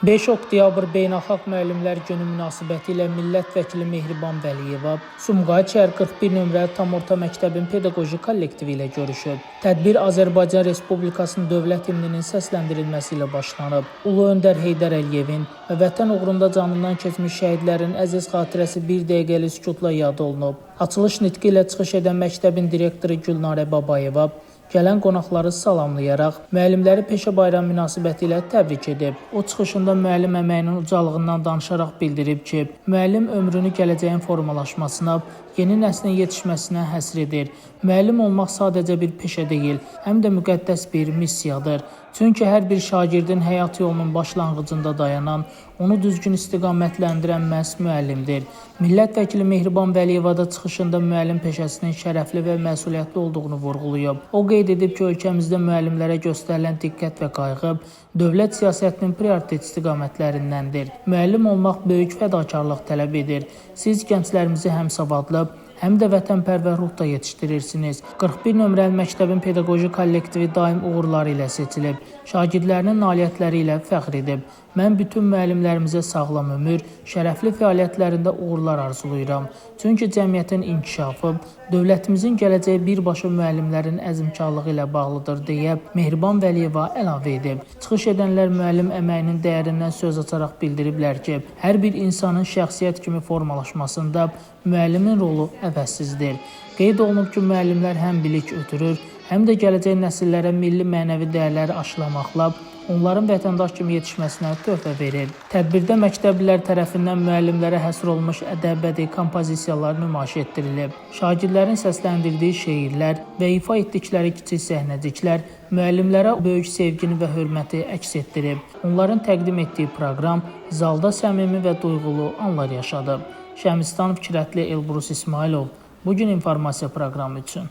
5 oktyabr Beynəlxalq Müəllimlər Günü münasibətilə millət vəkili Mehriban Vəliyeva Sumqayıt şəhər 41 nömrəli tam orta məktəbin pedaqoji kollektivi ilə görüşüb. Tədbir Azərbaycan Respublikasının dövlət himninin səsləndirilməsi ilə başlanıb. Ulu öndər Heydər Əliyevin və vətən uğrunda canından keçmiş şəhidlərin əziz xatirəsi bir dəqiqəlik sükutla yad olunub. Açılış nitqi ilə çıxış edən məktəbin direktoru Gülnarə Babayeva gələn qonaqları salamlayaraq müəllimləri Peşə Bayramı münasibətilə təbrik edib. O çıxışında müəllim əməyinin ucalığından danışaraq bildirib ki, müəllim ömrünü gələcəyin formalaşmasına, yeni nəslin yetişməsinə həsr edir. Müəllim olmaq sadəcə bir peşə deyil, həm də müqəddəs bir missiyadır. Çünki hər bir şagirdin həyat yolunun başlanğıcında dayanan, onu düzgün istiqamətləndirən məhz müəllimdir. Millət vəkili Mehriban Vəliyeva da çıxışında müəllim peşəsinin şərəfli və məsuliyyətli olduğunu vurğulayıb. O qeyd edib ki, ölkəmizdə müəllimlərə göstərilən diqqət və qayğı dövlət siyasətinin prioritet istiqamətlərindəndir. Müəllim olmaq böyük fədakarlıq tələb edir. Siz gənclərimizi həm savadlı, həm də vətənpərvər ruhda yetişdirirsiniz. 41 nömrəli məktəbin pedaqoji kollektivi daim uğurları ilə seçilib. Şagirdlərinin nailiyyətləri ilə fəxr edib. Mən bütün müəllimlərimizə sağlam ömür, şərəfli fəaliyyətlərində uğurlar arzulayıram. Çünki cəmiyyətin inkişafı, dövlətimizin gələcəyi birbaşa müəllimlərin əzmkarlığı ilə bağlıdır deyə Mehriban Vəliyeva əlavə edib. Çıxış edənlər müəllim əməyinin dəyərindən söz açaraq bildiriblər ki, hər bir insanın şəxsiyyət kimi formalaşmasında müəllimin rolu əvəzsizdir. Qeyd olunub ki, müəllimlər həm bilik ötürür, həm də gələcək nəsillərə milli mənəvi dəyərləri aşılamaqla onların vətəndaş kimi yetişməsinə töhfə verir. Tədbirdə məktəblilər tərəfindən müəllimlərə həsr olunmuş ədəb-bədii kompozisiyalar nümayiş etdirilib. Şagirdlərin səsləndirdiyi şeirlər və ifa etdikləri kiçik səhnəciklər müəllimlərə böyük sevgini və hörməti əks etdirib. Onların təqdim etdiyi proqram zalda səmimi və duyğulu anlar yaşadıb. Şəmistan Fikrətli Elbrus İsmailov, Bugün informasiya proqramı üçün.